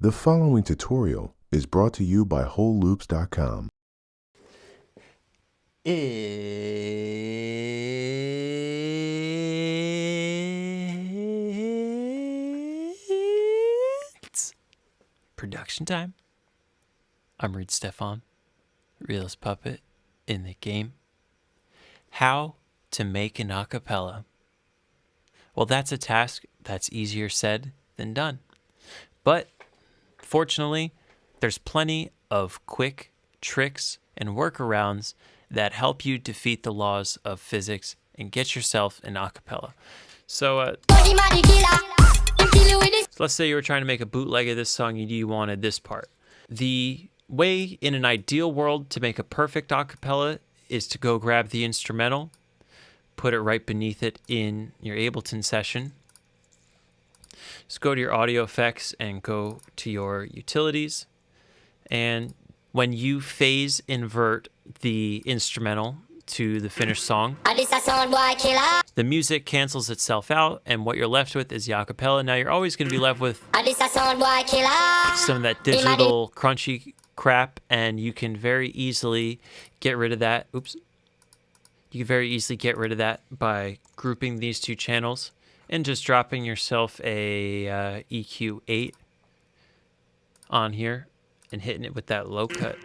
The following tutorial is brought to you by WholeLoops.com. It's production time. I'm Reid Stefan, realest puppet in the game. How to make an acapella. Well, that's a task that's easier said than done. But fortunately, there's plenty of quick tricks and workarounds that help you defeat the laws of physics and get yourself an acapella. So let's say you were trying to make a bootleg of this song and you wanted this part. The way in an ideal world to make a perfect acapella is to go grab the instrumental, put it right beneath it in your Ableton session. Just go to your audio effects and go to your utilities. And when you phase invert the instrumental to the finished song, the music cancels itself out, and what you're left with is the acapella. Now you're always going to be left with some of that digital crunchy crap, and you can very easily get rid of that. You can very easily get rid of that by grouping these two channels and just dropping yourself a EQ 8 on here and hitting it with that low cut.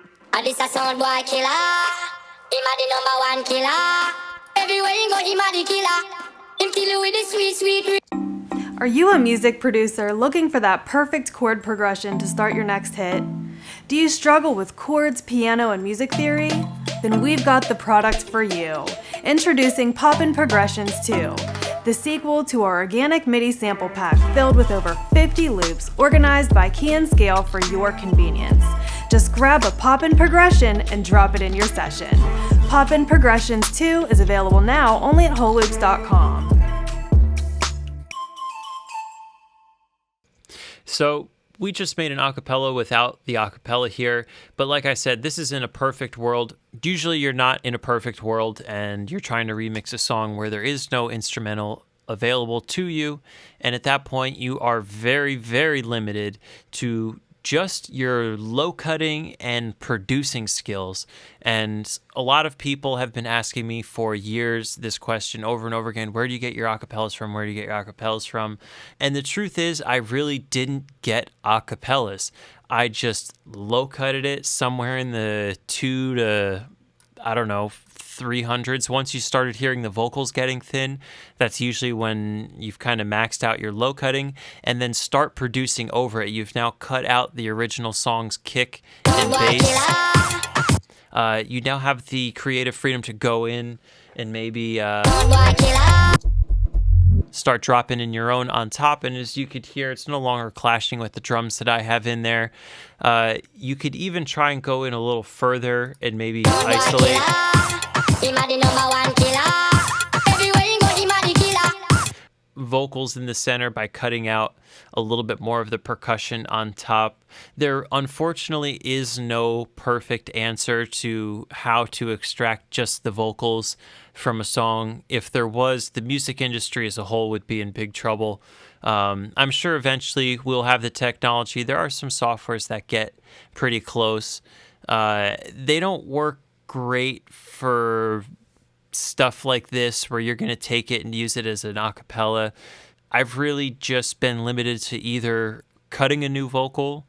Are you a music producer looking for that perfect chord progression to start your next hit? Do you struggle with chords, piano, and music theory? Then we've got the product for you. Introducing Poppin Progressions 2, the sequel to our organic MIDI sample pack filled with over 50 loops organized by key and scale for your convenience. Just grab a Poppin progression and drop it in your session. Poppin Progressions 2 is available now only at WholeLoops.com. So we just made an acapella without the acapella here, but like I said, this is in a perfect world. Usually you're not in a perfect world and you're trying to remix a song where there is no instrumental available to you, and at that point you are very, very limited to just your low cutting and producing skills. And a lot of people have been asking me for years this question over and over again: where do you get your acapellas from? Where do you get your acapellas from? And the truth is, I really didn't get acapellas. I just low cutted it somewhere in the 2 to, 300s. Once you started hearing the vocals getting thin, that's usually when you've kind of maxed out your low cutting, and then start producing over it. You've now cut out the original song's kick and bass. You now have the creative freedom to go in and maybe start dropping in your own on top, and as you could hear, it's no longer clashing with the drums that I have in there. You could even try and go in a little further and maybe isolate vocals in the center by cutting out a little bit more of the percussion on top. There unfortunately is no perfect answer to how to extract just the vocals from a song. If there was, the music industry as a whole would be in big trouble. I'm sure eventually we'll have the technology. There are some softwares that get pretty close. They don't work great for stuff like this where you're going to take it and use it as an acapella. I've really just been limited to either cutting a new vocal,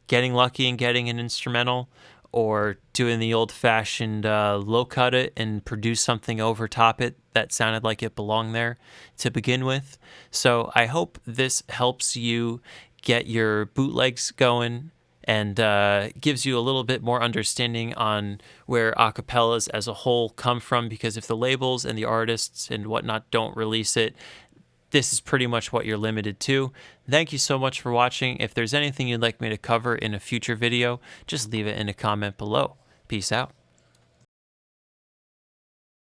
getting lucky and getting an instrumental, or doing the old-fashioned low cut it and produce something over top it that sounded like it belonged there to begin with. So I hope this helps you get your bootlegs going and gives you a little bit more understanding on where acapellas as a whole come from, because if the labels and the artists and whatnot don't release it, this is pretty much what you're limited to. Thank you so much for watching. If there's anything you'd like me to cover in a future video, just leave it in a comment below. Peace out.